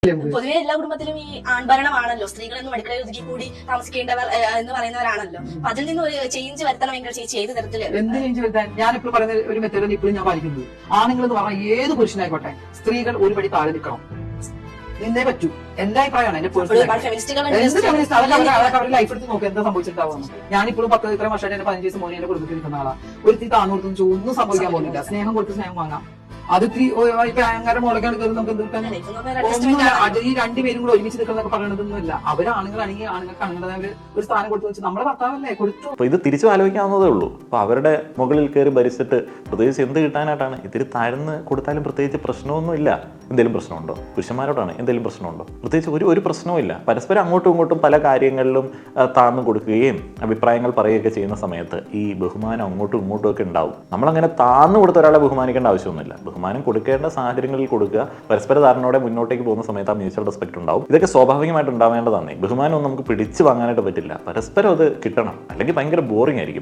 പൊതുവെ എല്ലാ കുടുംബത്തിലും ഈ ആൺഭരണമാണല്ലോ, സ്ത്രീകളെന്നും അടുക്കളയിൽ ഒതുക്കി കൂടി താമസിക്കേണ്ടവർ എന്ന് പറയുന്നവരാണല്ലോ. അപ്പൊ അതിൽ നിന്ന് ഒരു ചേഞ്ച് വരുത്തണമെങ്കിൽ ചേച്ചി ഏത് തരത്തില് എന്ത് ചേഞ്ച് വരുത്താൻ? ഞാനിപ്പോൾ പറയുന്ന ഒരു മെത്തേഡ് ഇപ്പോഴും ഞാൻ പാലിക്കുന്നത്, ആണുങ്ങൾ എന്ന് പറഞ്ഞാൽ ഏത് പുരുഷനായിക്കോട്ടെ സ്ത്രീകൾ ഒരു പടി താഴെ നിൽക്കണം, നിന്നേ പറ്റൂ. എന്റെ അഭിപ്രായമാണ്, എന്റെ പേഴ്സണൽ അവരുടെ ലൈഫ് എടുത്ത് നോക്കുക എന്താ സംഭവിച്ചിട്ടുണ്ടാവുന്നു. ഞാനിപ്പോഴും ഇത്രയും വർഷമായിട്ട് എന്റെ 15 വയസ്സ് മോനെ എന്റെ കുടുംബത്തിൽ നിൽക്കുന്ന ആളാ. ഒരു താന്നു കൊടുത്തു ഒന്നും സംഭവിക്കാൻ പോകുന്നില്ല. സ്നേഹം കൊടുത്ത് സ്നേഹം വാങ്ങാം. അത് ഇപ്പൊ അങ്ങനെ മുളകാണ് കയറി നമുക്ക് എന്തെടുക്കാൻ അത് ഈ രണ്ടുപേരും കൂടെ ഒരുമിച്ച് നിൽക്കുന്നതൊക്കെ പറയണതൊന്നുമില്ല. അവരാണുങ്ങളാണെങ്കിൽ ആണുങ്ങൾക്ക് അങ്ങനെ ഒരു സ്ഥാനം കൊടുത്തു വെച്ച് നമ്മുടെ ഭർത്താവല്ലേ കൊടുത്തു. അപ്പൊ ഇത് തിരിച്ചു ആലോചിക്കാവുന്നതേ ഉള്ളൂ. അപ്പൊ അവരുടെ മുകളിൽ കയറി ഭരിച്ചിട്ട് പ്രത്യേകിച്ച് എന്ത് കിട്ടാനായിട്ടാണ്? ഇത്തിരി താഴ്ന്ന് കൊടുത്താലും പ്രത്യേകിച്ച് പ്രശ്നമൊന്നും ഇല്ല. എന്തെങ്കിലും പ്രശ്നമുണ്ടോ? പുരുഷന്മാരോടാണ് എന്തെങ്കിലും പ്രശ്നമുണ്ടോ? പ്രത്യേകിച്ച് ഒരു പ്രശ്നവും ഇല്ല. പരസ്പരം അങ്ങോട്ടും ഇങ്ങോട്ടും പല കാര്യങ്ങളിലും താഴ്ന്നു കൊടുക്കുകയും അഭിപ്രായങ്ങൾ പറയുകയൊക്കെ ചെയ്യുന്ന സമയത്ത് ഈ ബഹുമാനം അങ്ങോട്ടും ഇങ്ങോട്ടും ഒക്കെ ഉണ്ടാവും. നമ്മളങ്ങനെ താഴ്ന്നു കൊടുത്ത ഒരാളെ ബഹുമാനിക്കേണ്ട ആവശ്യമൊന്നുമില്ല. ബഹുമാനം കൊടുക്കേണ്ട സാഹചര്യങ്ങളിൽ കൊടുക്കുക. പരസ്പര ധാരണയോടെ മുന്നോട്ടേക്ക് പോകുന്ന സമയത്ത് ആ മ്യൂച്വൽ റെസ്പെക്ട് ഉണ്ടാവും. ഇതൊക്കെ സ്വാഭാവികമായിട്ട് ഉണ്ടാവേണ്ടതാണ്. ബഹുമാനം ഒന്നും നമുക്ക് പിടിച്ചു വാങ്ങാനായിട്ട് പറ്റില്ല. പരസ്പരം അത് കിട്ടണം, അല്ലെങ്കിൽ ഭയങ്കര ബോറിംഗ് ആയിരിക്കും.